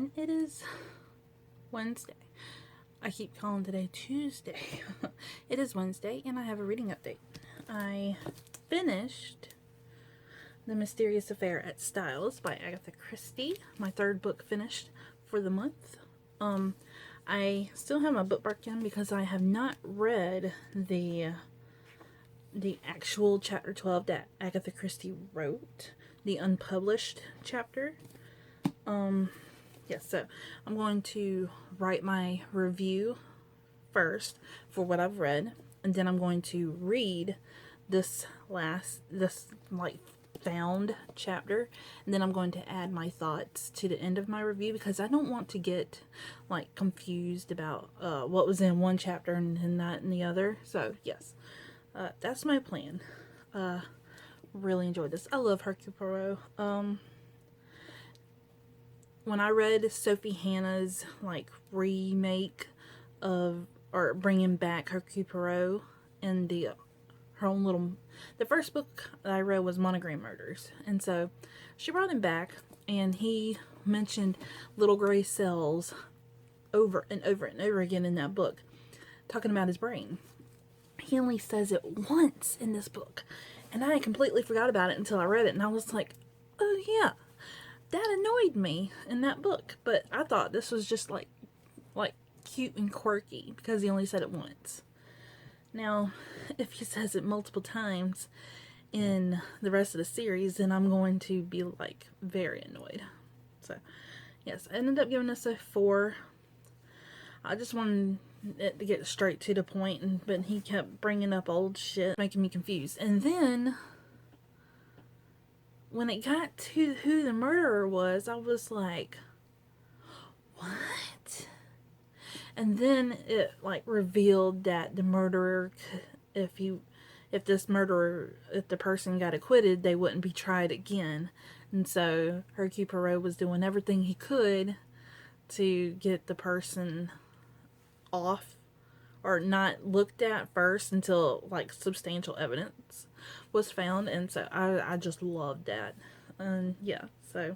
everyone. It is Wednesday. I keep calling today Tuesday. It is Wednesday, and I have a reading update. I finished The Mysterious Affair at Styles by Agatha Christie. My third book finished for the month. I still have my bookmark in because I have not read the actual chapter 12 that Agatha Christie wrote, the unpublished chapter. Yes, so I'm going to write my review first for what I've read, and then I'm going to read this found chapter, and then I'm going to add my thoughts to the end of my review because I don't want to get confused about what was in one chapter and not in the other. So yes, that's my plan. Really enjoyed this. I love Hercule Poirot. When I read Sophie Hannah's remake of, or bringing back Hercule Poirot in the first book that I read was Monogram Murders, and so she brought him back, and he mentioned little gray cells over and over and over again in that book, talking about his brain. He only says it once in this book, and I completely forgot about it until I read it, and I was like, oh yeah, that annoyed me in that book. But I thought this was just like cute and quirky because he only said it once. Now, if he says it multiple times in the rest of the series, then I'm going to be very annoyed. So yes, I ended up giving this a 4. I just wanted it to get straight to the point, but he kept bringing up old shit, making me confused. And then when it got to who the murderer was, I was like, what? And then it revealed that the murderer, if the person got acquitted, they wouldn't be tried again. And so Hercule Poirot was doing everything he could to get the person off or not looked at first until substantial evidence was found. And so I just loved that. And yeah, so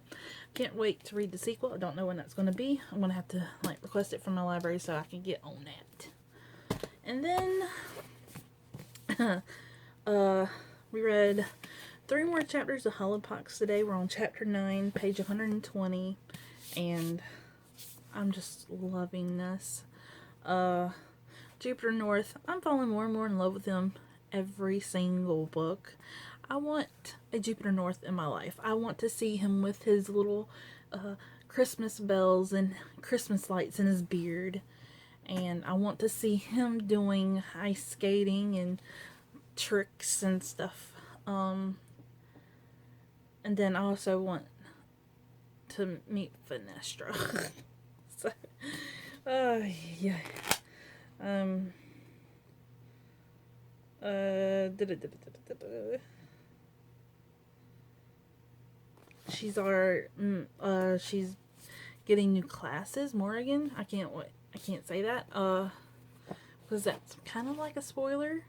can't wait to read the sequel. I don't know when that's going to be. I'm going to have to request it from my library so I can get on that. And then we read 3 more chapters of Hollowpox today. We're on chapter 9, page 120, and I'm just loving this. Jupiter North, I'm falling more and more in love with him every single book. I want a Jupiter North in my life. I want to see him with his little Christmas bells and Christmas lights in his beard. And I want to see him doing ice skating and tricks and stuff. And then I also want to meet Finestra. So, yeah. She's getting new classes, Morrigan. I can't say that, because that's kind of like a spoiler.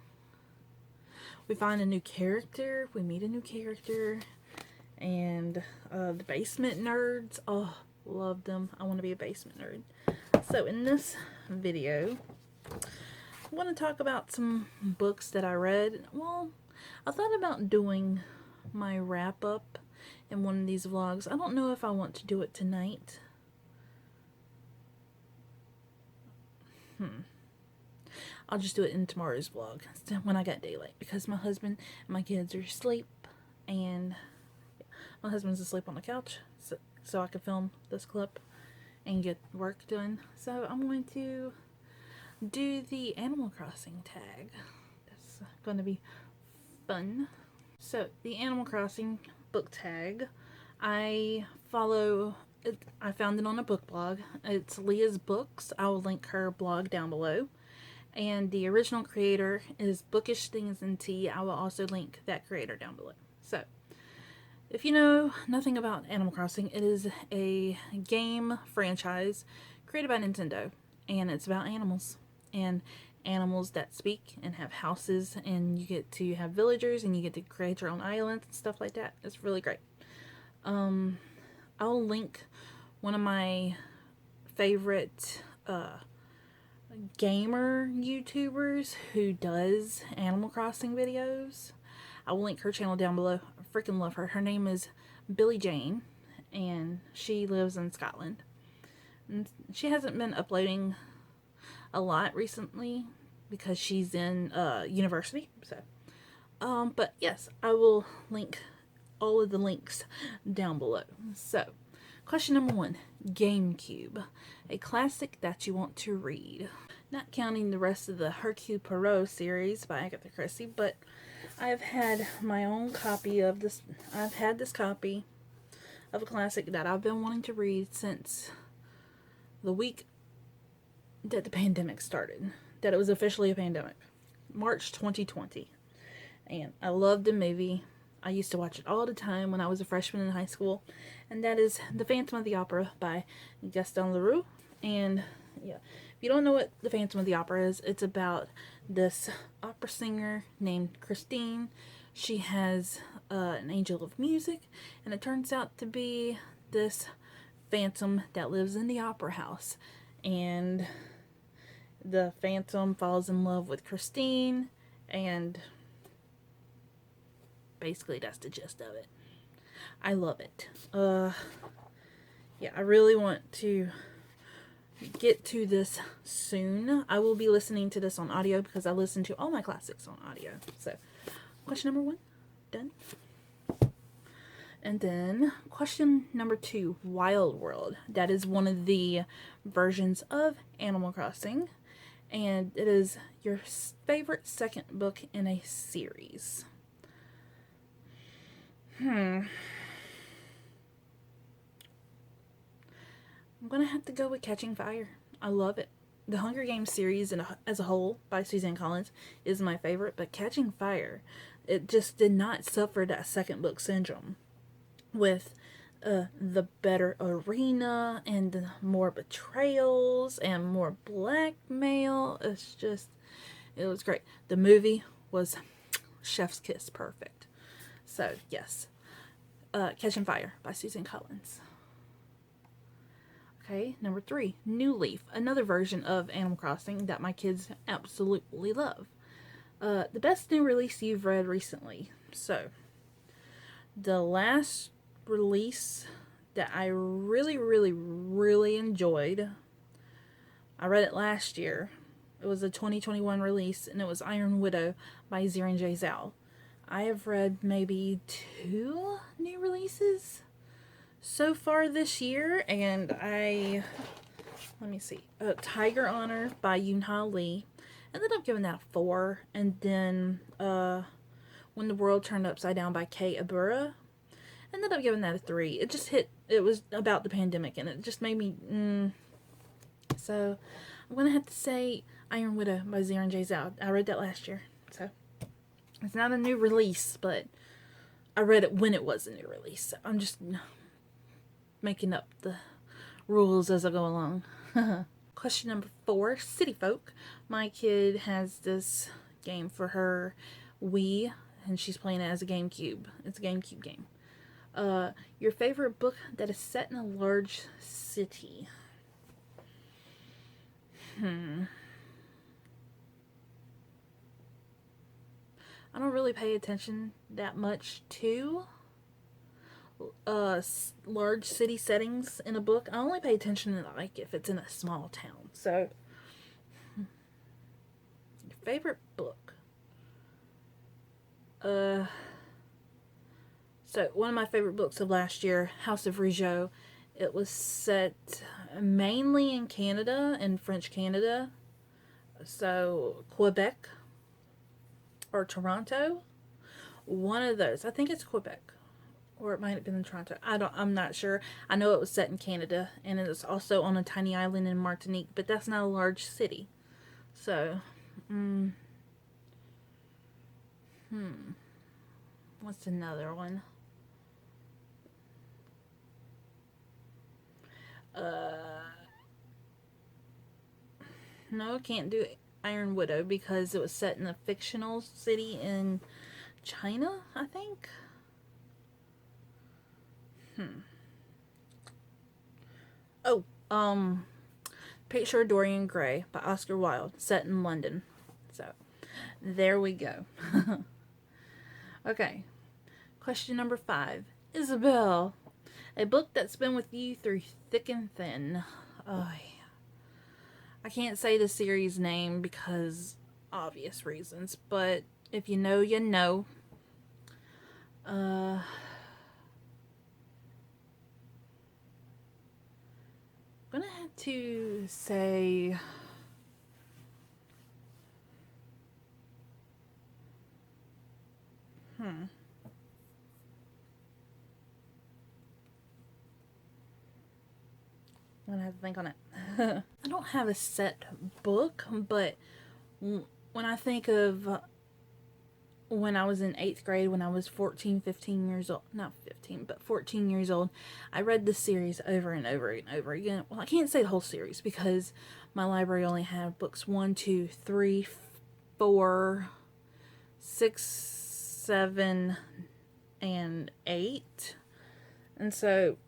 We find a new character, we meet a new character, and the basement nerds, oh, love them. I want to be a basement nerd. So in this video, I want to talk about some books that I read. Well, I thought about doing my wrap up in one of these vlogs. I don't know if I want to do it tonight. I'll just do it in tomorrow's vlog when I got daylight, because my husband and my kids are asleep, and my husband's asleep on the couch, so I can film this clip and get work done. So I'm going to do the Animal Crossing tag. That's going to be fun. So the Animal Crossing book tag, I found it on a book blog. It's Leah's Books. I will link her blog down below. And the original creator is Bookish Things and Tea. I will also link that creator down below. So if you know nothing about Animal Crossing, it is a game franchise created by Nintendo, and it's about animals, and animals that speak and have houses, and you get to have villagers, and you get to create your own islands and stuff like that. It's really great. I'll link one of my favorite gamer YouTubers who does Animal Crossing videos. I will link her channel down below. I freaking love her. Her name is Billy Jane, and she lives in Scotland. And she hasn't been uploading a lot recently because she's in university. So, but yes, I will link all of the links down below. So, question number 1, GameCube, a classic that you want to read. Not counting the rest of the Hercule Poirot series by Agatha Christie, but I've had my own copy of this. I've had this copy of a classic that I've been wanting to read since the week that the pandemic started, that it was officially a pandemic, March 2020. And I loved the movie. I used to watch it all the time when I was a freshman in high school, and that is The Phantom of the Opera by Gaston Larue. And yeah, if you don't know what The Phantom of the Opera is, it's about this opera singer named Christine. She has an angel of music, and it turns out to be this phantom that lives in the opera house. And the phantom falls in love with Christine, and basically that's the gist of it. I love it. Yeah, I really want to get to this soon. I will be listening to this on audio because I listen to all my classics on audio. So, question number 1, done. And then question number 2, Wild World. That is one of the versions of Animal Crossing, and it is your favorite second book in a series. I'm gonna have to go with Catching Fire. I love it. The Hunger Games series as a whole by Suzanne Collins is my favorite, but Catching Fire, it just did not suffer that second book syndrome with the better arena and more betrayals and more blackmail. It was great. The movie was chef's kiss perfect. So yes, Catching Fire by Suzanne Collins. Okay, number 3, New Leaf, another version of Animal Crossing that my kids absolutely love. The best new release you've read recently. So, the last release that I really, really, really enjoyed, I read it last year. It was a 2021 release, and it was Iron Widow by Ziran J. Zhao. I have read maybe 2 new releases so far this year, and let me see, Tiger Honor by Yoon-Ha Lee, ended up giving that a 4, and then When the World Turned Upside Down by Kei Abura, ended up giving that a 3. It was about the pandemic, and it just made me, so I'm gonna have to say Iron Widow by Ziran J. Zhao. I read that last year, so it's not a new release, but I read it when it was a new release, so I'm just making up the rules as I go along. Question number 4, City Folk. My kid has this game for her Wii, and she's playing it as a GameCube. It's a GameCube game. Your favorite book that is set in a large city. I don't really pay attention that much to large city settings in a book. I only pay attention to, like, if it's in a small town. So, your favorite book? So one of my favorite books of last year, House of Rougeau. It was set mainly in Canada, in French Canada. So Quebec or Toronto. One of those. I think it's Quebec. Or it might have been in Toronto. I'm not sure. I know it was set in Canada, and it was also on a tiny island in Martinique, but that's not a large city. So, what's another one? No, I can't do Iron Widow because it was set in a fictional city in China, I think. Oh, Picture of Dorian Gray by Oscar Wilde, set in London. So, there we go. Okay, question number 5. Isabel, a book that's been with you through thick and thin. I can't say the series name because obvious reasons, but if you know, you know. I'm gonna have to say I'm gonna have to think on it. I don't have a set book, but when I think of when I was in 8th grade, when I was 14, 15 years old, not 15, but 14 years old, I read this series over and over and over again. Well, I can't say the whole series because my library only had books 1, 2, 3, 4, 6, 7, and 8. And so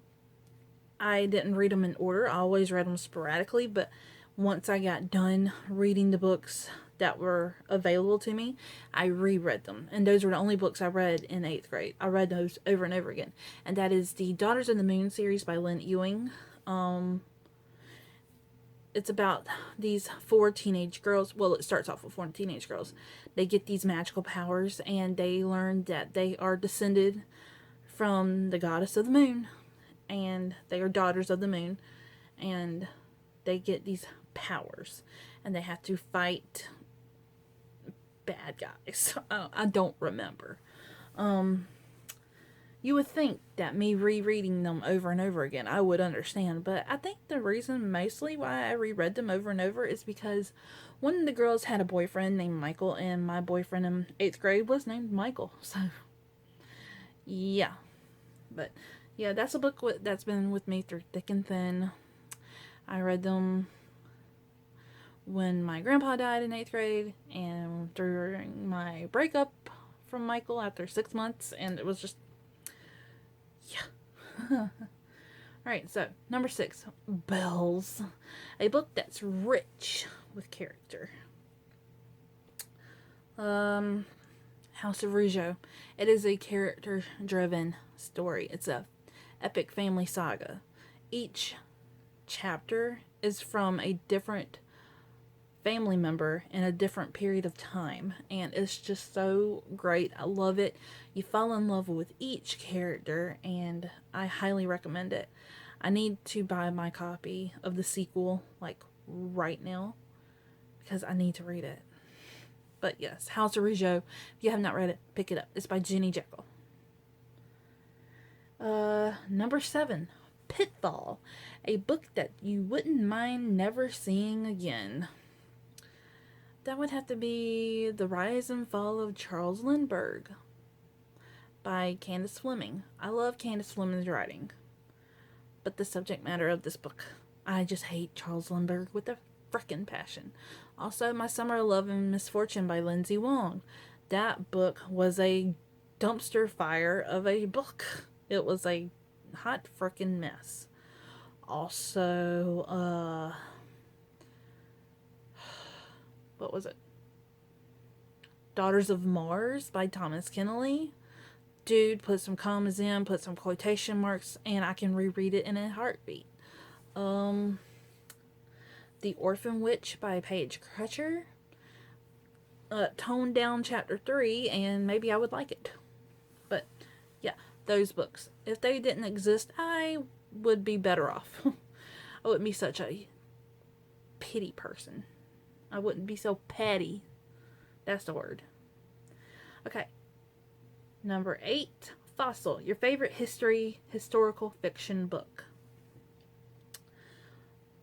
I didn't read them in order. I always read them sporadically, but once I got done reading the books that were available to me, I reread them. And those were the only books I read in 8th grade. I read those over and over again. And that is the Daughters of the Moon series by Lynn Ewing. It's about these 4 teenage girls. Well, it starts off with 4 teenage girls. They get these magical powers, and they learn that they are descended from the goddess of the moon. And they are daughters of the moon. And they get these powers. And they have to fight bad guys. I don't remember. You would think that me rereading them over and over again, I would understand. But I think the reason mostly why I reread them over and over is because one of the girls had a boyfriend named Michael, and my boyfriend in 8th grade was named Michael. So, yeah. But, yeah, that's a book that's been with me through thick and thin. I read them when my grandpa died in 8th grade and during my breakup from Michael after 6 months, and it was just, yeah. Alright, so number 6, Bells, a book that's rich with character. House of Rougeau. It is a character-driven story. It's a epic family saga. Each chapter is from a different family member in a different period of time, and it's just so great. I love it. You fall in love with each character, and I highly recommend it. I need to buy my copy of the sequel like right now because I need to read it. But yes, House of Rougeau, if you have not read it, pick it up. It's by Jenny Jekyll. Number 7, Pitfall, a book that you wouldn't mind never seeing again. That would have to be The Rise and Fall of Charles Lindbergh by Candace Fleming. I love Candace Fleming's writing, but the subject matter of this book, I just hate Charles Lindbergh with a frickin' passion. Also, My Summer Love and Misfortune by Lindsay Wong. That book was a dumpster fire of a book. It was a hot frickin' mess. Also, what was it? Daughters of Mars by Thomas Kennelly. Dude, put some commas in, put some quotation marks, and I can reread it in a heartbeat. The Orphan Witch by Paige Crutcher. Toned down chapter 3, and maybe I would like it. But, yeah, those books. If they didn't exist, I would be better off. I wouldn't be such a pity person. I wouldn't be so petty. That's the word. Okay. Number 8, Fossil, your favorite historical fiction book.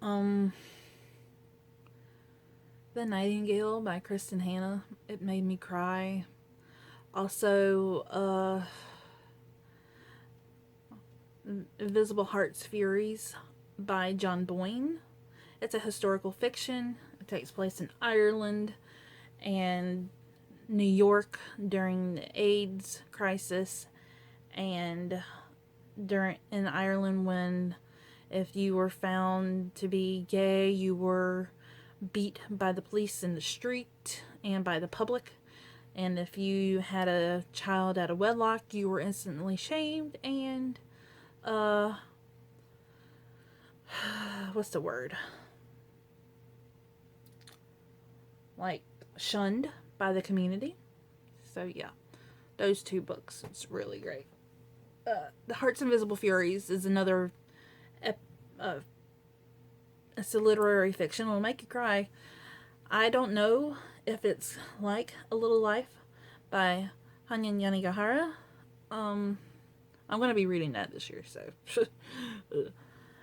The Nightingale by Kristen Hanna. It made me cry. Also, Invisible Heart's Furies by John Boyne. It's a historical fiction. It takes place in Ireland and New York during the AIDS crisis, and in Ireland when If you were found to be gay, you were beat by the police in the street and by the public. And if you had a child out of wedlock, you were instantly shamed and, what's the word? Like, shunned by the community. So, yeah. Those 2 books. It's really great. The Heart's Invisible Furies is another, it's a literary fiction. It'll make you cry. I don't know if it's like A Little Life by Hanyan Yanagihara. I'm going to be reading that this year, so.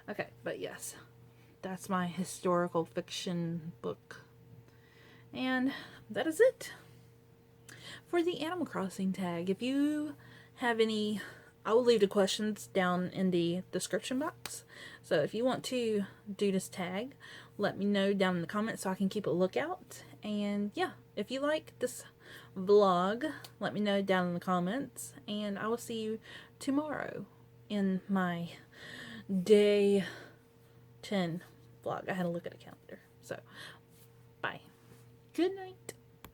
Okay, but yes. That's my historical fiction book. And that is it for the Animal Crossing tag. If you have any, I will leave the questions down in the description box. So if you want to do this tag, let me know down in the comments so I can keep a lookout. And yeah, if you like this vlog, let me know down in the comments. And I will see you tomorrow in my day 10 vlog. I had to look at a calendar. So, bye. Good night.